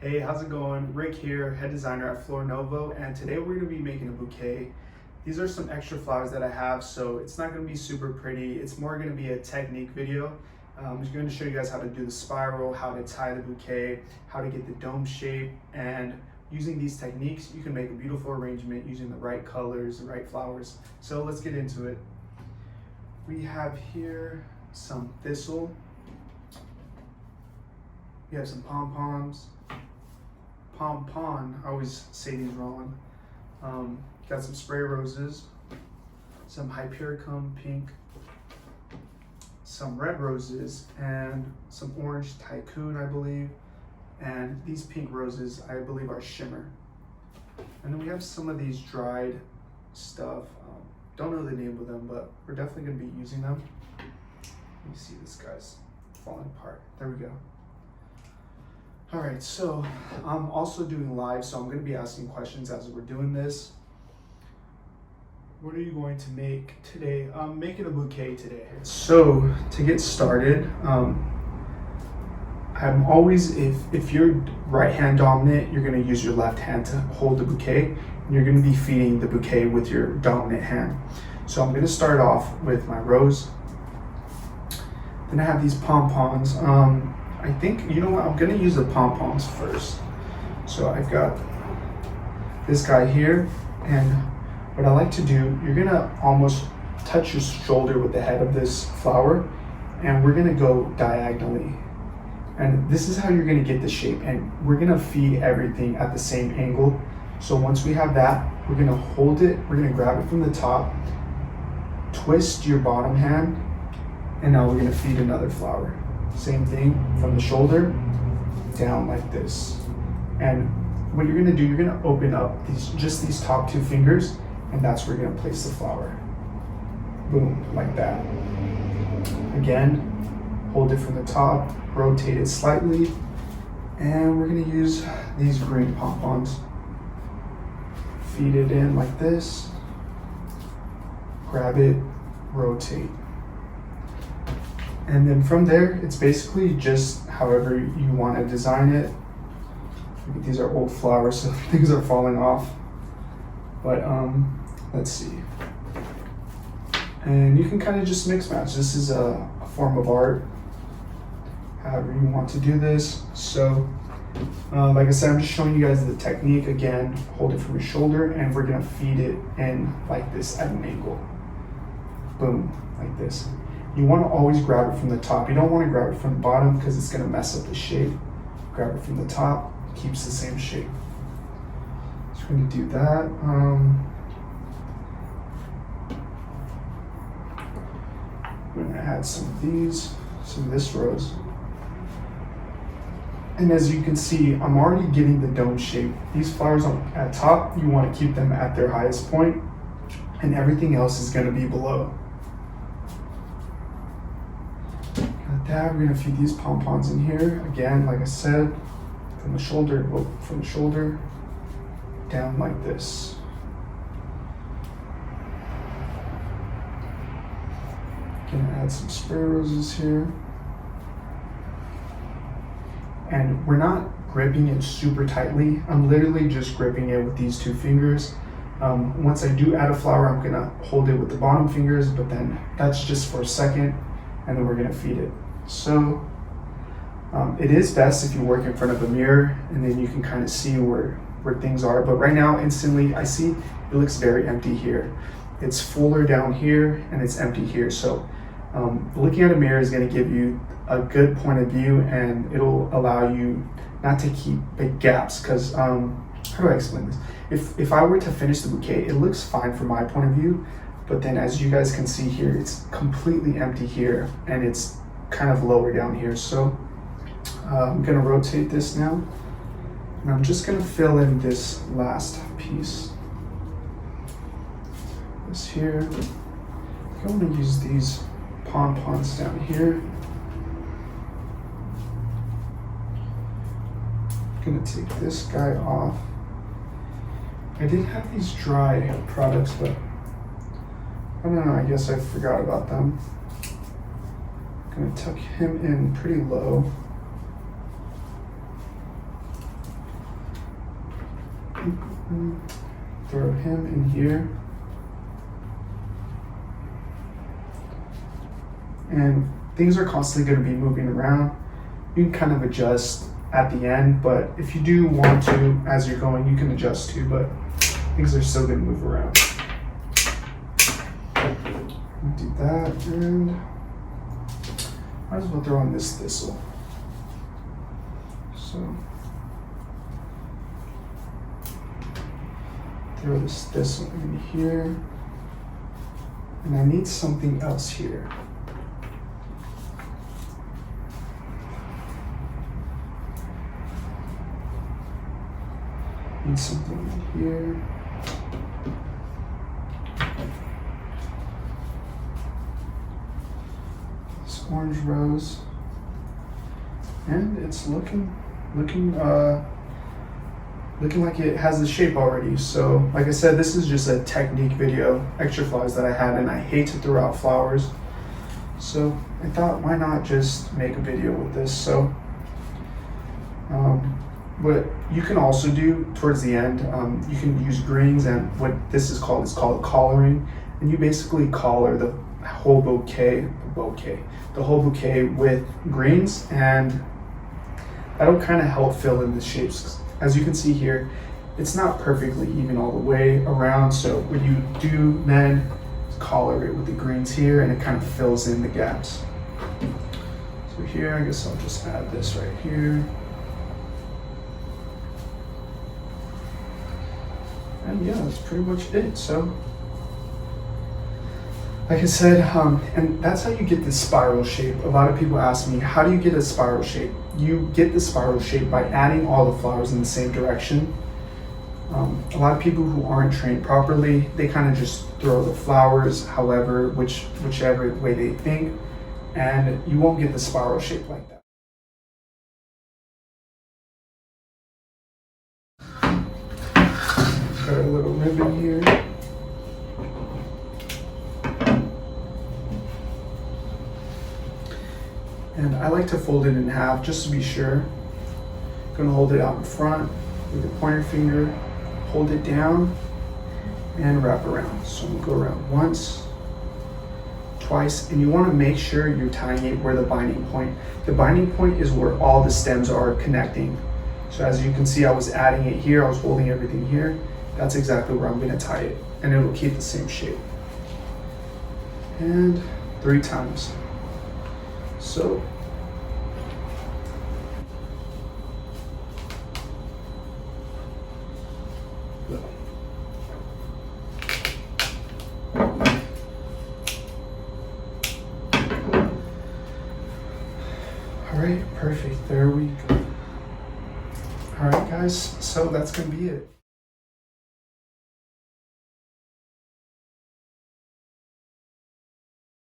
Hey, how's it going? Rick here, head designer at Flor Novo, and today we're going to be making a bouquet. These are some extra flowers that I have, so it's not going to be super pretty. It's more going to be a technique video. I'm just going to show you guys how to do the spiral, how to tie the bouquet, how to get the dome shape, and using these techniques, you can make a beautiful arrangement using the right colors, the right flowers. So let's get into it. We have here some thistle. We have some pom-poms. Pompon, I always say these wrong. Got some spray roses, some hypericum pink, some red roses, and some orange tycoon, I believe. And these pink roses, I believe, are shimmer. And then we have some of these dried stuff. Don't know the name of them, but we're definitely going to be using them. Let me see, this guy's falling apart. There we go. All right, so I'm also doing live, so I'm going to be asking questions as we're doing this. What are you going to make today? I'm making a bouquet today. So to get started, I'm always, if you're right hand dominant, you're going to use your left hand to hold the bouquet, and you're going to be feeding the bouquet with your dominant hand. So I'm going to start off with my rose. Then I have these pom-poms. I think, you know what, I'm gonna use the pom-poms first. So I've got this guy here, and what I like to do, you're gonna almost touch your shoulder with the head of this flower, and we're gonna go diagonally. And this is how you're gonna get the shape, and we're gonna feed everything at the same angle. So once we have that, we're gonna hold it, we're gonna grab it from the top, twist your bottom hand, and now we're gonna feed another flower. Same thing from the shoulder down like this. And what you're gonna do, you're gonna open up these top two fingers, and that's where you're gonna place the flower. Boom, like that. Again, hold it from the top, rotate it slightly, and we're gonna use these green pom-poms. Feed it in like this, grab it, rotate. And then from there, it's basically just however you want to design it. These are old flowers, so things are falling off. But let's see. And you can kind of just mix match. This is a form of art, however you want to do this. So like I said, I'm just showing you guys the technique. Again, hold it from your shoulder, and we're gonna feed it in like this at an angle. Boom, like this. You want to always grab it from the top. You don't want to grab it from the bottom because it's going to mess up the shape. Grab it from the top, keeps the same shape. So we're going to do that. We're going to add some of these, some of this rose. And as you can see, I'm already getting the dome shape. These flowers at top, you want to keep them at their highest point, and everything else is going to be below. That, we're gonna feed these pom-poms in here. Again, like I said, from the shoulder down like this. Gonna add some spray roses here. And we're not gripping it super tightly. I'm literally just gripping it with these two fingers. Once I do add a flower, I'm gonna hold it with the bottom fingers, but then that's just for a second, and then we're gonna feed it. So it is best if you work in front of a mirror, and then you can kind of see where things are. But right now, instantly, I see it looks very empty here. It's fuller down here, and it's empty here. So looking at a mirror is going to give you a good point of view, and it'll allow you not to keep big gaps. Because how do I explain this? If I were to finish the bouquet, it looks fine from my point of view. But then, as you guys can see here, it's completely empty here, and it's kind of lower down here. So I'm gonna rotate this now, and I'm just gonna fill in this last piece. This here. I'm gonna use these pom-poms down here. I'm gonna take this guy off. I did have these dry products, but I don't know, I guess I forgot about them. I'm gonna tuck him in pretty low. Throw him in here. And things are constantly going to be moving around. You can kind of adjust at the end, but if you do want to, as you're going, you can adjust too, but things are still going to move around. Do that, and might as well throw on this thistle. So throw this thistle in here, and I need something else here. Need something in here. This orange rose, and it's looking like it has the shape already. So like I said, this is just a technique video, extra flowers that I had, and I hate to throw out flowers. So I thought, why not just make a video with this? So what you can also do towards the end, you can use greens, and what this is called collaring, and you basically collar the whole bouquet with greens, and that'll kind of help fill in the shapes. As you can see here, it's not perfectly even all the way around, so what you do then is collar it with the greens here, and it kind of fills in the gaps. So here, I guess I'll just add this right here. And yeah, that's pretty much it. So, like I said, and that's how you get this spiral shape. A lot of people ask me, how do you get a spiral shape? You get the spiral shape by adding all the flowers in the same direction. A lot of people who aren't trained properly, they kind of just throw the flowers whichever way they think, and you won't get the spiral shape like that. Got a little ribbon here. And I like to fold it in half just to be sure. I'm gonna hold it out in front with the pointer finger, hold it down, and wrap around. So I'm gonna go around once, twice, and you wanna make sure you're tying it where the binding point. The binding point is where all the stems are connecting. So as you can see, I was adding it here, I was holding everything here. That's exactly where I'm gonna tie it, and it will keep the same shape. And 3 times. So, all right, perfect, there we go. All right guys, so that's gonna be it.